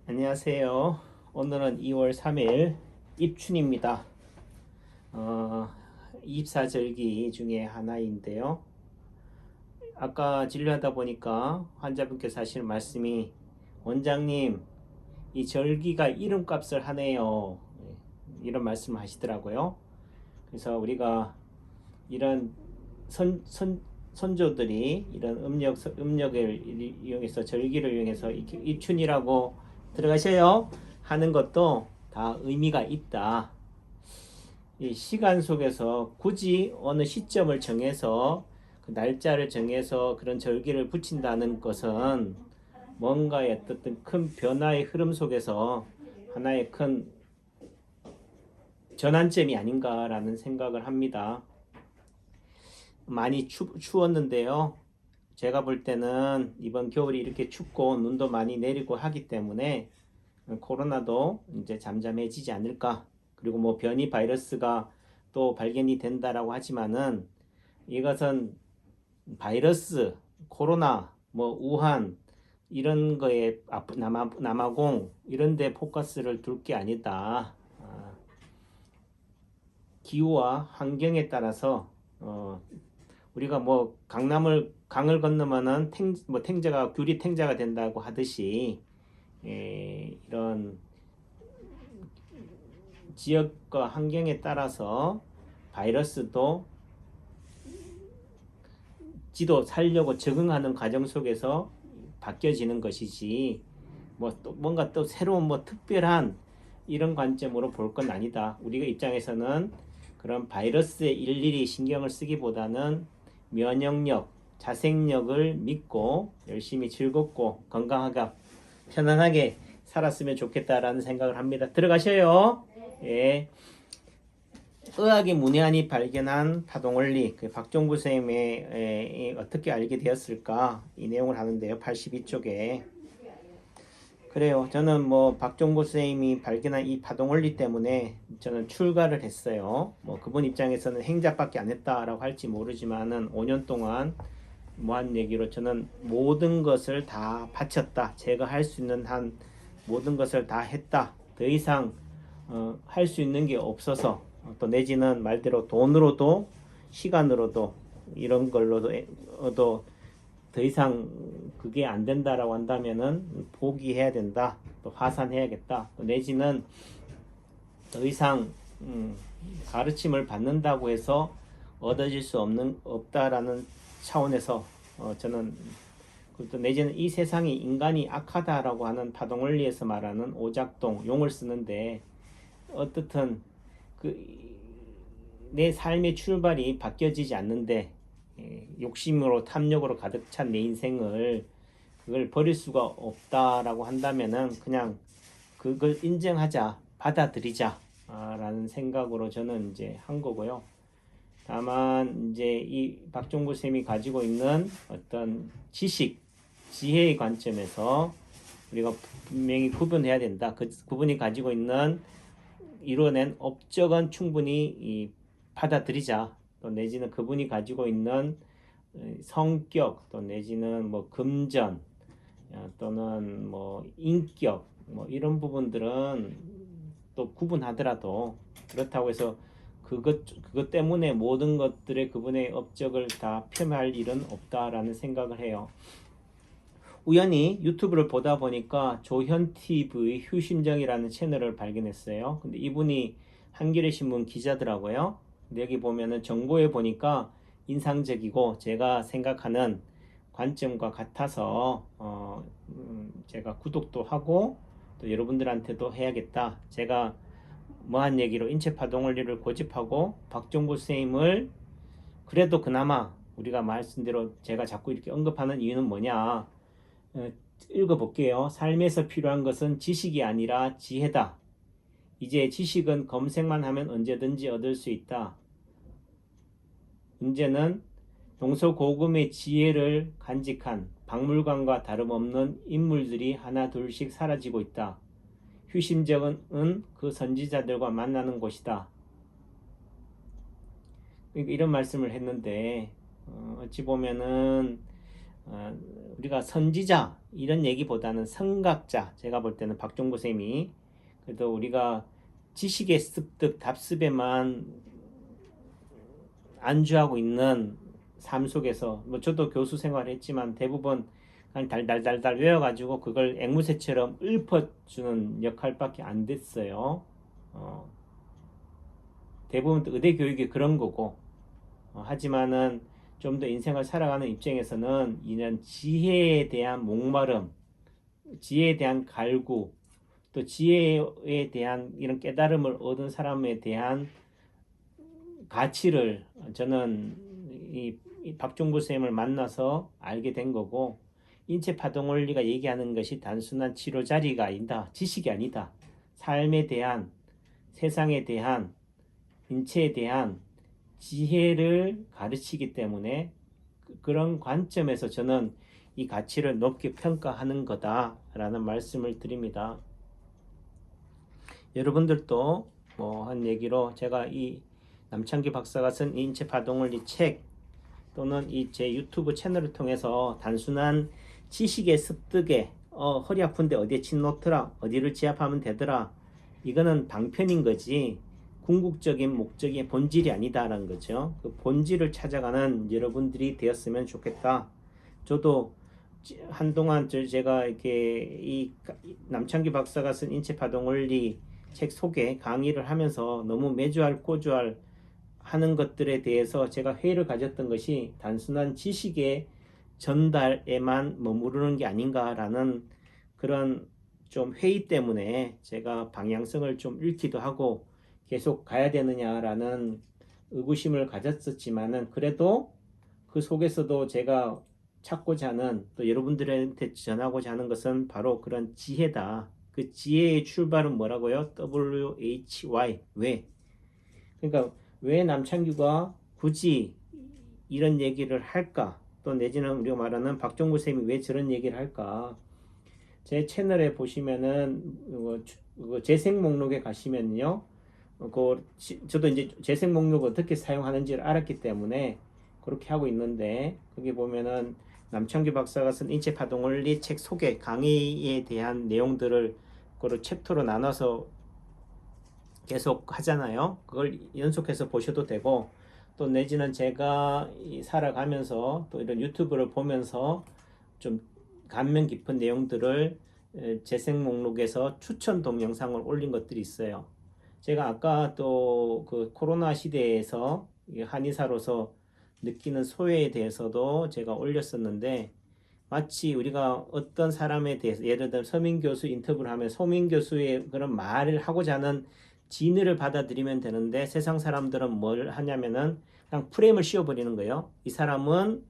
안녕하세요. 오늘은 2월 3일 입춘입니다. 24절기 중에 하나인데요. 아까 진료하다 보니까 환자분께서 하시는 말씀이 원장님, 이 절기가 이름값을 하네요. 이런 말씀을 하시더라고요. 그래서 우리가 이런 선조들이 이런 음력을 이용해서 절기를 이용해서 입춘이라고 들어가셔요 하는 것도 다 의미가 있다. 이 시간 속에서 굳이 어느 시점을 정해서 그 날짜를 정해서 그런 절기를 붙인다는 것은 뭔가의 어떤 큰 변화의 흐름 속에서 하나의 큰 전환점이 아닌가라는 생각을 합니다. 많이 추웠는데요. 제가 볼 때는 이번 겨울이 이렇게 춥고 눈도 많이 내리고 하기 때문에 코로나도 이제 잠잠해지지 않을까. 그리고 뭐 변이 바이러스가 또 발견이 된다라고 하지만은 이것은 바이러스, 코로나, 뭐 우한 이런 거에 남아공 이런 데 포커스를 둘 게 아니다. 기후와 환경에 따라서 우리가 뭐 강을 건너면은 탱자가 귤이 탱자가 된다고 하듯이 이런 지역과 환경에 따라서 바이러스도 지도 살려고 적응하는 과정 속에서 바뀌어지는 것이지 뭐 또 뭔가 또 새로운 뭐 특별한 이런 관점으로 볼 건 아니다. 우리가 입장에서는 그런 바이러스에 일일이 신경을 쓰기보다는 면역력, 자생력을 믿고 열심히 즐겁고 건강하게 편안하게 살았으면 좋겠다라는 생각을 합니다. 들어가셔요. 예. 의학의 문외한이 발견한 파동원리, 그 박종부 선생님의 어떻게 알게 되었을까? 이 내용을 하는데요. 82쪽에. 그래요. 저는 뭐 박종부 선생님이 발견한 이 파동원리 때문에 저는 출가를 했어요. 뭐 그분 입장에서는 행잡밖에 안 했다라고 할지 모르지만은 5년 동안 뭐한 얘기로 저는 모든 것을 다 바쳤다. 제가 할 수 있는 한 모든 것을 다 했다. 더 이상 할 수 있는 게 없어서 또 내지는 말대로 돈으로도 시간으로도 이런 걸로도 더 이상 그게 안 된다라고 한다면은 포기해야 된다. 또 화산해야겠다. 또 내지는 더 이상 가르침을 받는다고 해서 얻어질 수 없다라는 차원에서 저는 또 내지는 이 세상이 인간이 악하다라고 하는 파동원리에서 말하는 오작동 용을 쓰는데 어떻든 그 내 삶의 출발이 바뀌어지지 않는데 욕심으로 탐욕으로 가득 찬 내 인생을 그걸 버릴 수가 없다라고 한다면은 그냥 그걸 인정하자, 받아들이자 라는 생각으로 저는 이제 한 거고요. 다만 이제 이 박종구 쌤이 가지고 있는 어떤 지식, 지혜의 관점에서 우리가 분명히 구분해야 된다. 그분이 가지고 있는 이뤄낸 업적은 충분히 받아들이자. 또 내지는 그분이 가지고 있는 성격, 또 내지는 뭐 금전, 또는 뭐 인격, 뭐 이런 부분들은 또 구분하더라도 그렇다고 해서 그것 때문에 모든 것들의 그분의 업적을 다 폄하할 일은 없다라는 생각을 해요. 우연히 유튜브를 보다 보니까 조현TV 휴심정이라는 채널을 발견했어요. 근데 이분이 한겨레 신문 기자더라고요. 근데 여기 보면은 정보에 보니까 인상적이고 제가 생각하는 관점과 같아서 제가 구독도 하고 또 여러분들한테도 해야겠다. 제가 뭐한 얘기로 인체파동원리를 고집하고 박종구 선생님을 그래도 그나마 우리가 말씀대로 제가 자꾸 이렇게 언급하는 이유는 뭐냐? 읽어볼게요. 삶에서 필요한 것은 지식이 아니라 지혜다. 이제 지식은 검색만 하면 언제든지 얻을 수 있다. 문제는 동서고금의 지혜를 간직한 박물관과 다름없는 인물들이 하나 둘씩 사라지고 있다. 휴심정은 그 선지자들과 만나는 곳이다. 그러니까 이런 말씀을 했는데 어찌 보면은 우리가 선지자 이런 얘기보다는 선각자, 제가 볼 때는 박종구 쌤이 그래도 우리가 지식의 습득 답습에만 안주하고 있는 삶 속에서 뭐 저도 교수 생활을 했지만 대부분 그냥 달달달달 외워가지고 그걸 앵무새처럼 읊어주는 역할밖에 안 됐어요. 대부분 의대 교육이 그런 거고, 하지만은 좀 더 인생을 살아가는 입장에서는 이런 지혜에 대한 목마름, 지혜에 대한 갈구, 또 지혜에 대한 이런 깨달음을 얻은 사람에 대한 가치를 저는 이 박종구 쌤을 만나서 알게 된 거고, 인체 파동 원리가 얘기하는 것이 단순한 치료 자리가 아니다. 지식이 아니다. 삶에 대한, 세상에 대한, 인체에 대한 지혜를 가르치기 때문에 그런 관점에서 저는 이 가치를 높게 평가하는 거다라는 말씀을 드립니다. 여러분들도 뭐 한 얘기로 제가 이 남창기 박사가 쓴 인체 파동원리 책 또는 이 제 유튜브 채널을 통해서 단순한 지식의 습득에 허리 아픈데 어디에 침 놓더라, 어디를 지압하면 되더라, 이거는 방편인 거지 궁극적인 목적의 본질이 아니다라는 거죠. 그 본질을 찾아가는 여러분들이 되었으면 좋겠다. 저도 한동안 제가 이렇게 이 남창기 박사가 쓴 인체 파동 원리 책 소개 강의를 하면서 너무 매주알 꼬주알 하는 것들에 대해서 제가 회의를 가졌던 것이 단순한 지식의 전달에만 머무르는 게 아닌가라는 그런 좀 회의 때문에 제가 방향성을 좀 잃기도 하고 계속 가야 되느냐라는 의구심을 가졌었지만은 그래도 그 속에서도 제가 찾고자 하는 또 여러분들한테 전하고자 하는 것은 바로 그런 지혜다. 그 지혜의 출발은 뭐라고요? WHY 왜? 그러니까 왜 남창규가 굳이 이런 얘기를 할까? 또 내지는 우리가 말하는 박종구 쌤이 왜 저런 얘기를 할까? 제 채널에 보시면은 재생 목록에 가시면요, 저도 이제 재생 목록 어떻게 사용하는지를 알았기 때문에 그렇게 하고 있는데 거기 보면은 남창규 박사가 쓴 인체 파동 원리 책 소개 강의에 대한 내용들을 그걸 챕터로 나눠서 계속 하잖아요. 그걸 연속해서 보셔도 되고 또 내지는 제가 살아가면서 또 이런 유튜브를 보면서 좀 감명 깊은 내용들을 재생 목록에서 추천 동영상을 올린 것들이 있어요. 제가 아까 또 그 코로나 시대에서 한의사로서 느끼는 소외에 대해서도 제가 올렸었는데 마치 우리가 어떤 사람에 대해서 예를 들어 서민 교수 인터뷰를 하면 서민 교수의 그런 말을 하고자 하는 진의를 받아들이면 되는데 세상 사람들은 뭘 하냐면은 그냥 프레임을 씌워버리는 거예요. 이 사람은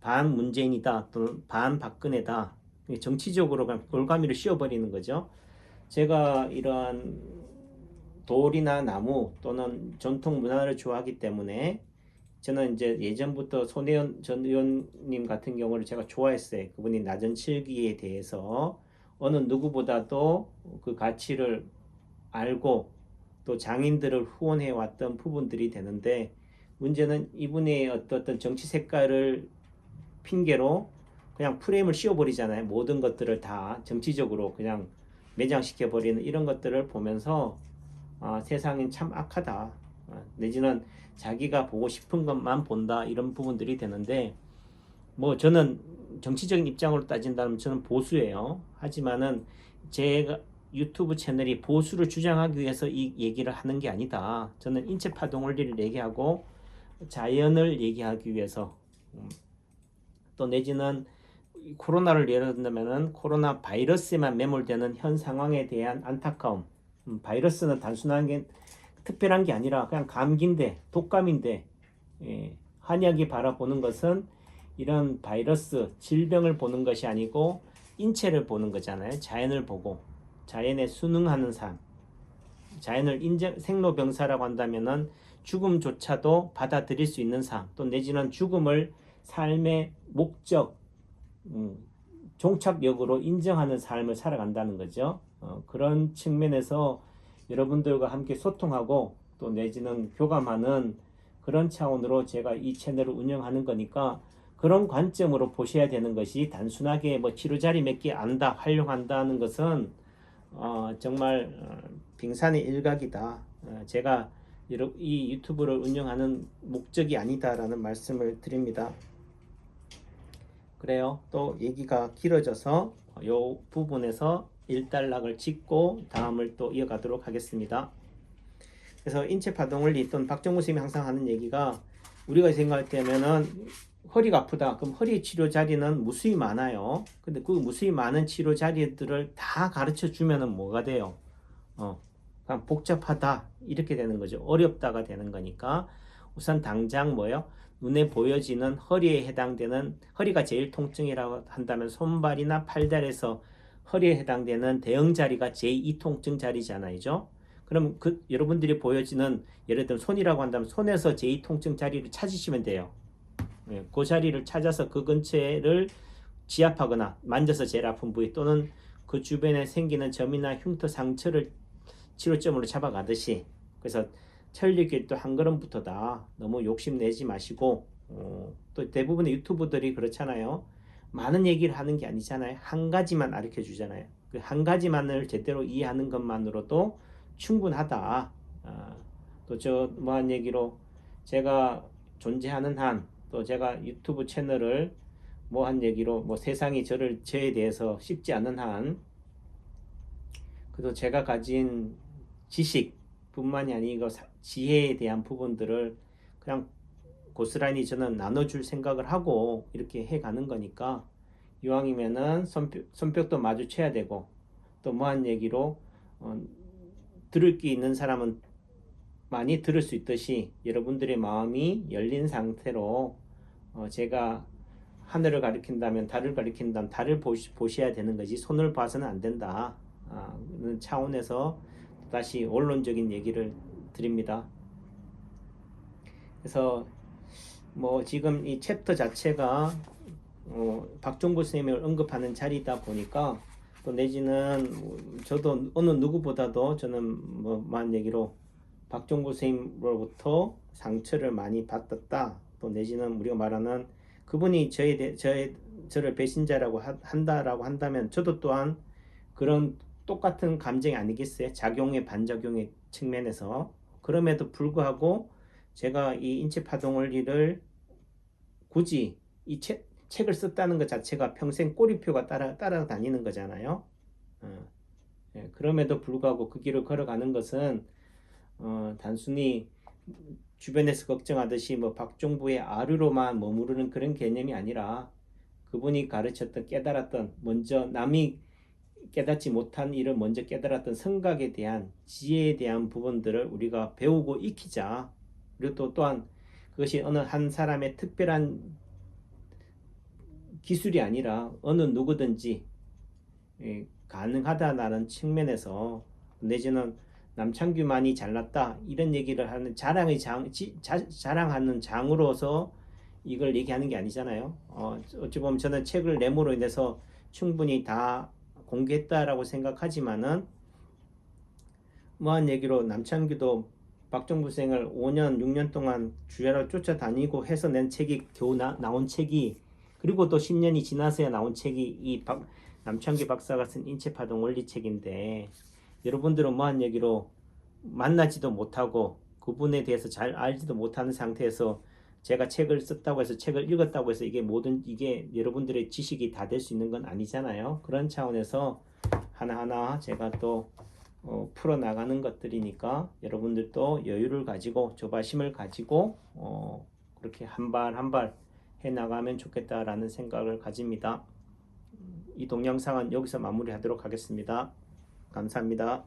반 문재인이다 또는 반 박근혜다. 정치적으로 그냥 골가미를 씌워버리는 거죠. 제가 이러한 돌이나 나무 또는 전통 문화를 좋아하기 때문에 저는 이제 예전부터 손혜원 전 의원님 같은 경우를 제가 좋아했어요. 그분이 나전칠기에 대해서 어느 누구보다도 그 가치를 알고 또 장인들을 후원해 왔던 부분들이 되는데 문제는 이분의 어떤 정치 색깔을 핑계로 그냥 프레임을 씌워버리잖아요. 모든 것들을 다 정치적으로 그냥 매장시켜버리는 이런 것들을 보면서 세상은 참 악하다. 내지는 자기가 보고 싶은 것만 본다. 이런 부분들이 되는데 뭐 저는 정치적인 입장으로 따진다면 저는 보수예요. 하지만은 제가 유튜브 채널이 보수를 주장하기 위해서 이 얘기를 하는 게 아니다. 저는 인체 파동 원리를 얘기하고 자연을 얘기하기 위해서 또 내지는 코로나를 예를 든다면은 코로나 바이러스에만 매몰되는 현 상황에 대한 안타까움. 바이러스는 단순한 게 특별한 게 아니라 그냥 감기인데 독감인데 한약이 바라보는 것은 이런 바이러스 질병을 보는 것이 아니고 인체를 보는 거잖아요. 자연을 보고 자연에 순응하는 삶, 자연을 생로병사라고 한다면은 죽음조차도 받아들일 수 있는 삶, 또 내지는 죽음을 삶의 목적, 종착역으로 인정하는 삶을 살아간다는 거죠. 그런 측면에서 여러분들과 함께 소통하고 또 내지는 교감하는 그런 차원으로 제가 이 채널을 운영하는 거니까 그런 관점으로 보셔야 되는 것이 단순하게 뭐 치료자리 몇 개 안다, 활용한다는 것은 정말 빙산의 일각이다. 제가 이 유튜브를 운영하는 목적이 아니다라는 말씀을 드립니다. 그래요. 또 얘기가 길어져서 이 부분에서 일단락을 짓고 다음을 또 이어가도록 하겠습니다. 그래서 인체파동원리 또는 박정구 선생님이 항상 하는 얘기가 우리가 생각할 때면은 허리가 아프다. 그럼 허리 치료 자리는 무수히 많아요. 근데 그 무수히 많은 치료 자리들을 다 가르쳐 주면은 뭐가 돼요? 그냥 복잡하다. 이렇게 되는 거죠. 어렵다가 되는 거니까 우선 당장 뭐요? 눈에 보여지는 허리에 해당되는 허리가 제일 통증이라고 한다면 손발이나 팔다리에서 허리에 해당되는 대형 자리가 제2 통증 자리잖아요. 그럼 여러분들이 보여지는 예를 들면 손이라고 한다면 손에서 제2 통증 자리를 찾으시면 돼요. 그 자리를 찾아서 그 근처를 지압하거나 만져서 제일 아픈 부위 또는 그 주변에 생기는 점이나 흉터 상처를 치료점으로 잡아가듯이 그래서 천리길도 한 걸음부터다. 너무 욕심내지 마시고 또 대부분의 유튜브들이 그렇잖아요. 많은 얘기를 하는 게 아니잖아요. 한 가지만 가르쳐 주잖아요. 그 한 가지만을 제대로 이해하는 것만으로도 충분하다. 또 저 뭐한 얘기로 제가 존재하는 한 또 제가 유튜브 채널을 뭐한 얘기로 뭐 세상이 저에 대해서 씹지 않는 한 그래도 제가 가진 지식뿐만이 아니고 지혜에 대한 부분들을 그냥 고스란히 저는 나눠줄 생각을 하고 이렇게 해가는 거니까 이왕이면은 손뼉도 마주쳐야 되고 또 뭐한 얘기로 들을 게 있는 사람은 많이 들을 수 있듯이 여러분들의 마음이 열린 상태로 제가 하늘을 가리킨다면 달을 가리킨다면 달을 보셔야 되는 거지 손을 봐서는 안 된다. 그런 차원에서 다시 원론적인 얘기를 드립니다. 그래서 뭐 지금 이 챕터 자체가 박종구 선생님을 언급하는 자리다 보니까 또 내지는 저도 어느 누구보다도 저는 뭐만 얘기로 박종구 선생님으로부터 상처를 많이 받았다. 또 내지는 우리가 말하는 그분이 저를 배신자라고 한다라고 한다면 저도 또한 그런 똑같은 감정이 아니겠어요? 작용의 반작용의 측면에서. 그럼에도 불구하고 제가 이 인체파동원리를 굳이 이 책을 썼다는 것 자체가 평생 꼬리표가 따라다니는 거잖아요. 그럼에도 불구하고 그 길을 걸어가는 것은 단순히 주변에서 걱정하듯이 뭐 박종부의 아류로만 머무르는 그런 개념이 아니라 그분이 가르쳤던 깨달았던 먼저 남이 깨닫지 못한 일을 먼저 깨달았던 성각에 대한 지혜에 대한 부분들을 우리가 배우고 익히자. 그리고 또한 그것이 어느 한 사람의 특별한 기술이 아니라 어느 누구든지 가능하다라는 측면에서 내지는 남창규만이 잘났다 이런 얘기를 하는 자랑하는 장으로서 이걸 얘기하는 게 아니잖아요. 어찌 보면 저는 책을 내므로 인해서 충분히 다 공개했다라고 생각하지만은 뭐한 얘기로 남창규도 박정부 생을 5년 6년 동안 주야로 쫓아다니고 해서 낸 책이 겨우 나온 책이 그리고 또 10년이 지나서야 나온 책이 이 남창규 박사가 쓴 인체파동 원리책인데 여러분들은 뭐한 얘기로 만나지도 못하고 그분에 대해서 잘 알지도 못하는 상태에서 제가 책을 썼다고 해서 책을 읽었다고 해서 이게 여러분들의 지식이 다 될 수 있는 건 아니잖아요. 그런 차원에서 하나하나 제가 또 풀어나가는 것들이니까 여러분들도 여유를 가지고 조바심을 가지고 그렇게 한 발 한 발 해나가면 좋겠다라는 생각을 가집니다. 이 동영상은 여기서 마무리하도록 하겠습니다. 감사합니다.